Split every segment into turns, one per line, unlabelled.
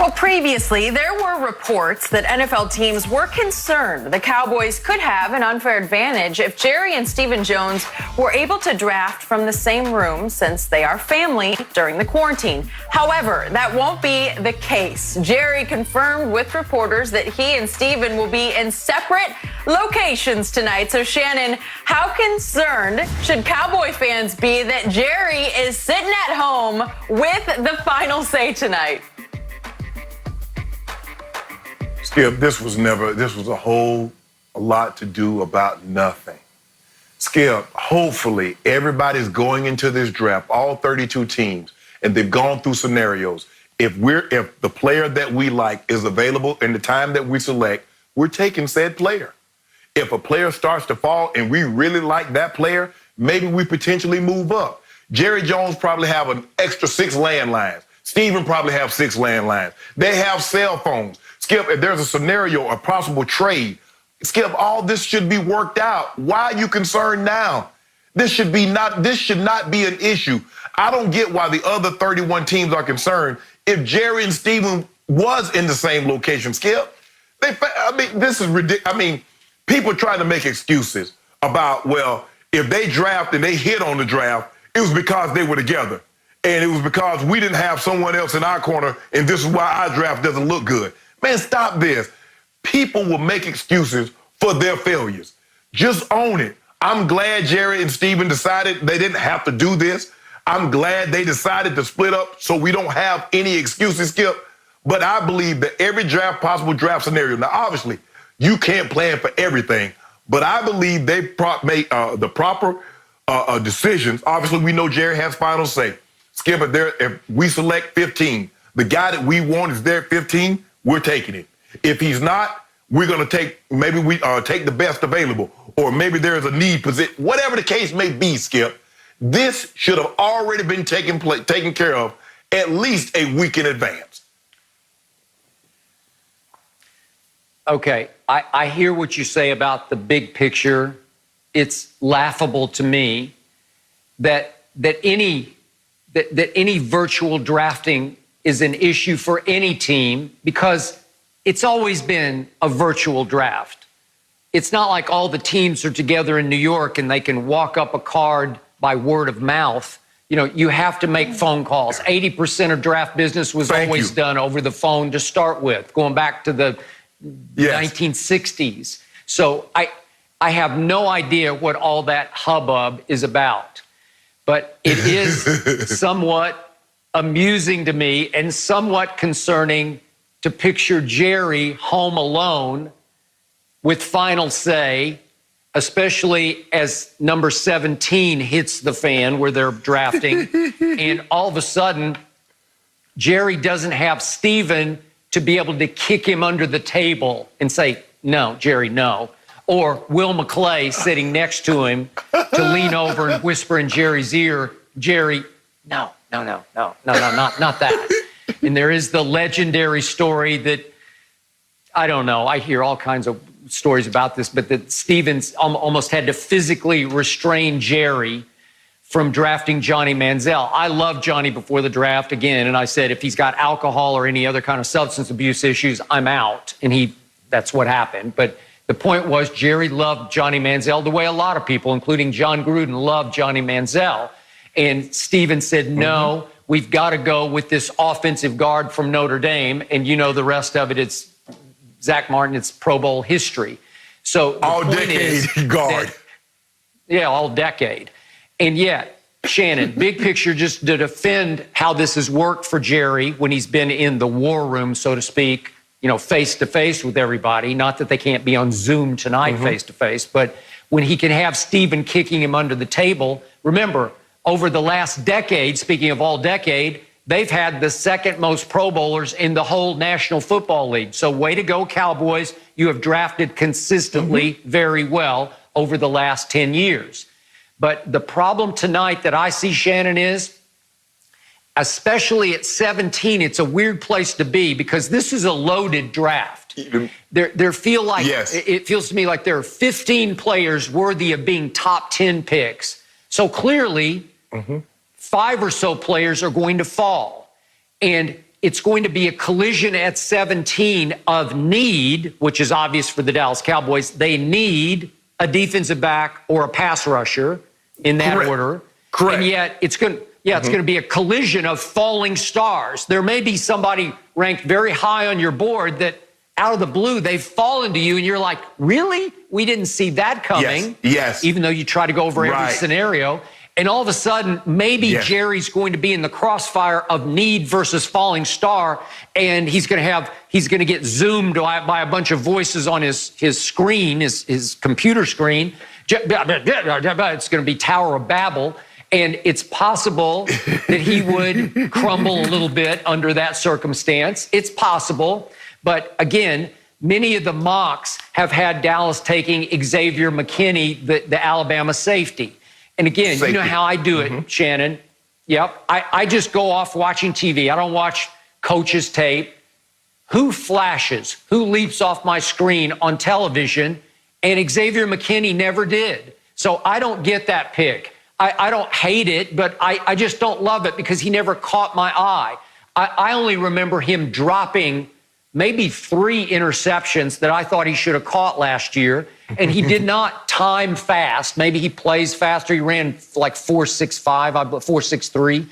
Well, previously, there were reports that NFL teams were concerned the Cowboys could have an unfair advantage if Jerry and Stephen Jones were able to draft from the same room since they are family during the quarantine. However, that won't be the case. Jerry confirmed with reporters that he and Stephen will be in separate locations tonight. So, Shannon, how concerned should Cowboy fans be that Jerry is sitting at home with the final say tonight?
Skip, this was a lot to do about nothing. Skip, hopefully everybody's going into this draft, all 32 teams, and they've gone through scenarios. If the player that we like is available in the time that we select, we're taking said player. If a player starts to fall and we really like that player, maybe we potentially move up. Jerry Jones probably have an extra 6 landlines. Stephen probably have 6 landlines. They have cell phones. Skip, if there's a scenario, a possible trade, Skip, all this should be worked out. Why are you concerned now? This should not be an issue. I don't get why the other 31 teams are concerned. If Jerry and Stephen was in the same location, Skip, this is ridiculous. People trying to make excuses about, well, if they draft and they hit on the draft, it was because they were together. And it was because we didn't have someone else in our corner, and this is why our draft doesn't look good. Man, stop this. People will make excuses for their failures. Just own it. I'm glad Jerry and Stephen decided they didn't have to do this. I'm glad they decided to split up so we don't have any excuses, Skip. But I believe that every possible draft scenario, now obviously you can't plan for everything, but I believe they made the proper decisions. Obviously, we know Jerry has final say. Skip, if we select 15, the guy that we want is there at 15, we're taking it. If he's not, we're going to take the best available, or maybe there's a need position. Whatever the case may be, Skip, this should have already been taken care of at least a week in advance.
Okay, I hear what you say about the big picture. It's laughable to me that any virtual drafting is an issue for any team, because it's always been a virtual draft. It's not like all the teams are together in New York and they can walk up a card by word of mouth. You know, you have to make phone calls. 80% of draft business was always done over the phone to start with, going back to the 1960s. So I have no idea what all that hubbub is about. But it is somewhat amusing to me and somewhat concerning to picture Jerry home alone with final say, especially as number 17 hits the fan where they're drafting. And all of a sudden, Jerry doesn't have Stephen to be able to kick him under the table and say, no, Jerry, no. Or Will McClay sitting next to him to lean over and whisper in Jerry's ear, Jerry, no, not that. And there is the legendary story that, I don't know, I hear all kinds of stories about this, but that Stevens almost had to physically restrain Jerry from drafting Johnny Manziel. I loved Johnny before the draft again, and I said, if he's got alcohol or any other kind of substance abuse issues, I'm out. And that's what happened. But the point was, Jerry loved Johnny Manziel the way a lot of people, including John Gruden, loved Johnny Manziel. And Stephen said, no, we've got to go with this offensive guard from Notre Dame. And you know the rest of it, it's Zach Martin, it's Pro Bowl history. So all decade guard. All decade. And yet, Shannon, big picture, just to defend how this has worked for Jerry when he's been in the war room, so to speak, you know, face to face with everybody. Not that they can't be on Zoom tonight face to face, but when he can have Stephen kicking him under the table. Remember, over the last decade, speaking of all decade, they've had the second most Pro Bowlers in the whole National Football League. So way to go, Cowboys. You have drafted consistently very well over the last 10 years. But the problem tonight that I see, Shannon, is, especially at 17, it's a weird place to be because this is a loaded draft. It feels to me like there are 15 players worthy of being top 10 picks. So clearly, 5 or so players are going to fall. And it's going to be a collision at 17 of need, which is obvious for the Dallas Cowboys. They need a defensive back or a pass rusher in that order.
Correct.
And yet it's going to, it's going to be a collision of falling stars. There may be somebody ranked very high on your board that out of the blue, they've fallen to you and you're like, really? We didn't see that coming.
Yes.
Even though you try to go over every scenario. And all of a sudden, maybe Jerry's going to be in the crossfire of need versus falling star, and he's going to get zoomed by a bunch of voices on his screen, his computer screen. It's going to be Tower of Babel, and it's possible that he would crumble a little bit under that circumstance. It's possible, but again, many of the mocks have had Dallas taking Xavier McKinney, the Alabama safety. And again, you know how I do it, Shannon. Yep. I just go off watching TV. I don't watch coaches' tape. Who flashes? Who leaps off my screen on television? And Xavier McKinney never did. So I don't get that pick. I don't hate it, but I just don't love it because he never caught my eye. I only remember him dropping maybe 3 interceptions that I thought he should have caught last year. And he did not time fast. Maybe he plays faster. He ran like 4.65, 4.63.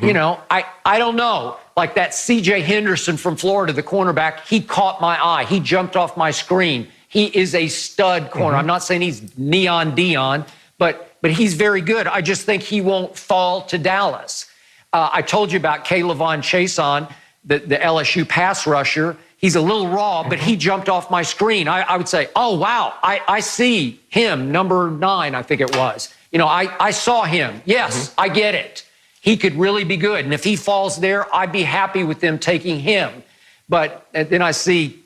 You know, I don't know. Like that C.J. Henderson from Florida, the cornerback, he caught my eye. He jumped off my screen. He is a stud corner. I'm not saying he's Neon Dion, but he's very good. I just think he won't fall to Dallas. I told you about K'Lavon Chaisson, the LSU pass rusher. He's a little raw, but he jumped off my screen. I would say, oh, wow, I see him, number 9, I think it was. You know, I saw him. Yes, I get it. He could really be good. And if he falls there, I'd be happy with them taking him. But then I see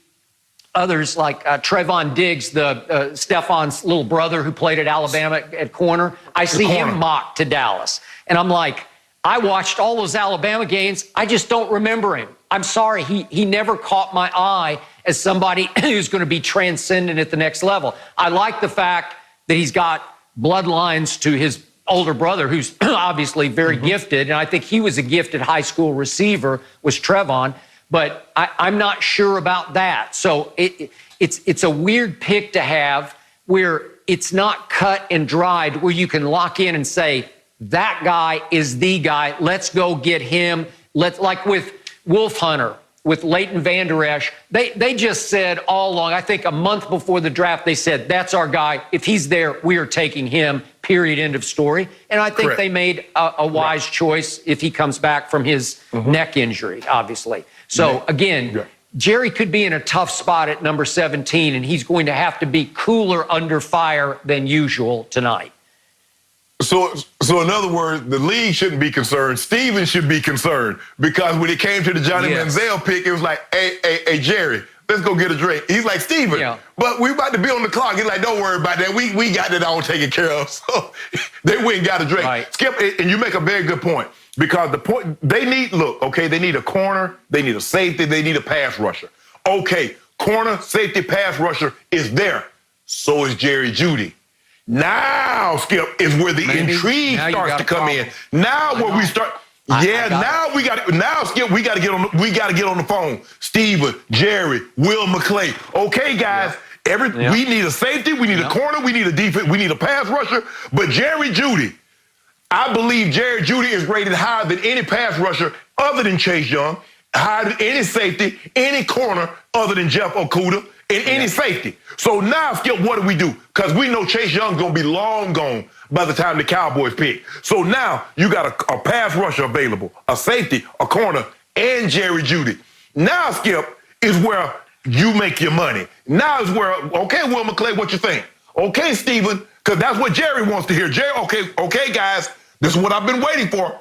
others like Trevon Diggs, Stefan's little brother who played at Alabama at corner. I see him mocked to Dallas. And I'm like, I watched all those Alabama games. I just don't remember him. I'm sorry, he never caught my eye as somebody who's going to be transcendent at the next level. I like the fact that he's got bloodlines to his older brother, who's obviously very gifted, and I think he was a gifted high school receiver, was Trevon, but I'm not sure about that. So it's a weird pick to have where it's not cut and dried, where you can lock in and say, that guy is the guy, let's go get him. Like with Wolf Hunter, with Leighton Vander Esch, they just said all along, I think a month before the draft, they said, that's our guy. If he's there, we are taking him, period, end of story. And I think they made a wise choice if he comes back from his neck injury, obviously. So again, Jerry could be in a tough spot at number 17, and he's going to have to be cooler under fire than usual tonight.
So in other words, the league shouldn't be concerned. Steven should be concerned because when it came to the Johnny Manziel pick, it was like, hey, Jerry, let's go get a drink. He's like, Steven, but we about to be on the clock. He's like, don't worry about that. We got it all taken care of. So they went and got a drink.
Right.
Skip, and you make a very good point because the point, they need a corner, they need a safety, they need a pass rusher. Okay, corner, safety, pass rusher is there. So is Jerry Jeudy. Now, Skip, is where the intrigue starts to come in. Now, where we start, now Skip, we got to get on the phone. Steven, Jerry, Will McClay. Okay, guys, we need a safety, we need a corner, we need a defense, we need a pass rusher. But Jerry Jeudy, I believe Jerry Jeudy is rated higher than any pass rusher other than Chase Young, higher than any safety, any corner other than Jeff Okudah, and any safety. So now, Skip, what do? Because we know Chase Young's going to be long gone by the time the Cowboys pick. So now you got a pass rusher available, a safety, a corner, and Jerry Jeudy. Now, Skip, is where you make your money. Now is where, okay, Will McClay, what you think? Okay, Steven, because that's what Jerry wants to hear. Jerry, okay, guys, this is what I've been waiting for.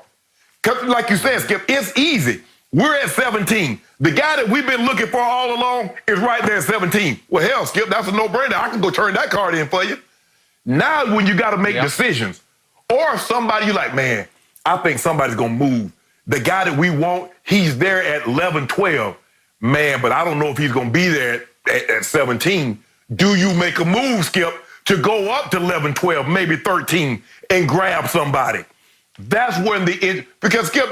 Because like you said, Skip, it's easy. We're at 17. The guy that we've been looking for all along is right there at 17. Well, hell, Skip, that's a no-brainer. I can go turn that card in for you. Now when you got to make decisions, or somebody you're like, man, I think somebody's going to move. The guy that we want, he's there at 11, 12. Man, but I don't know if he's going to be there at 17. Do you make a move, Skip, to go up to 11, 12, maybe 13 and grab somebody? That's when because Skip,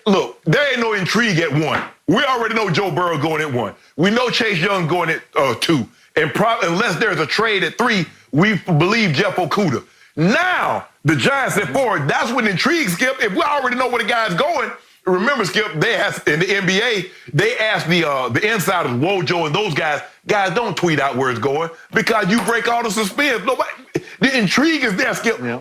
look, there ain't no intrigue at 1. We already know Joe Burrow going at 1. We know Chase Young going at 2. And unless there's a trade at 3, we believe Jeff Okudah. Now, the Giants at 4, that's when intrigue, Skip. If we already know where the guy's going, remember, Skip, they asked in the NBA, they asked the insiders, Wojo and those guys don't tweet out where it's going because you break all the suspense. Nobody, the intrigue is there, Skip. Yeah.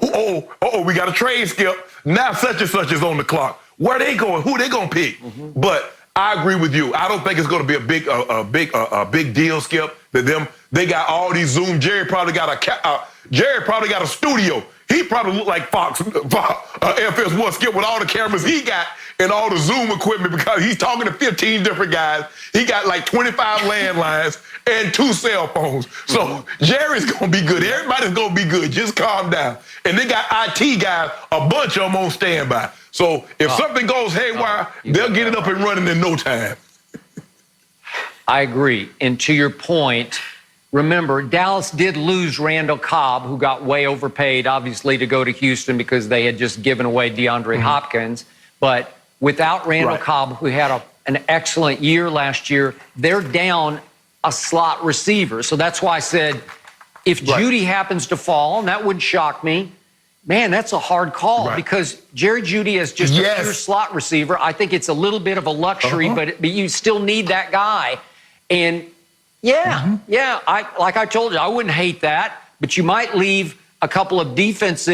We got a trade, Skip. Now such and such is on the clock. Where are they going? Who are they going to pick? But I agree with you. I don't think it's going to be a big deal, Skip. That they got all these Zoom. Jerry probably got a studio. He probably looked like Fox FS1, Skip, with all the cameras he got and all the Zoom equipment because he's talking to 15 different guys. He got like 25 landlines and 2 cell phones. So Jerry's going to be good. Everybody's going to be good. Just calm down. And they got IT guys, a bunch of them on standby. So if something goes haywire, they'll get it up and running in no time.
I agree. And to your point, remember, Dallas did lose Randall Cobb, who got way overpaid, obviously, to go to Houston because they had just given away DeAndre Hopkins. But without Randall Cobb, who had an excellent year last year, they're down a slot receiver. So that's why I said, if Judy happens to fall, and that wouldn't shock me, man, that's a hard call because Jerry Jeudy is just a pure slot receiver. I think it's a little bit of a luxury, but you still need that guy. And like I told you, I wouldn't hate that, but you might leave a couple of defensive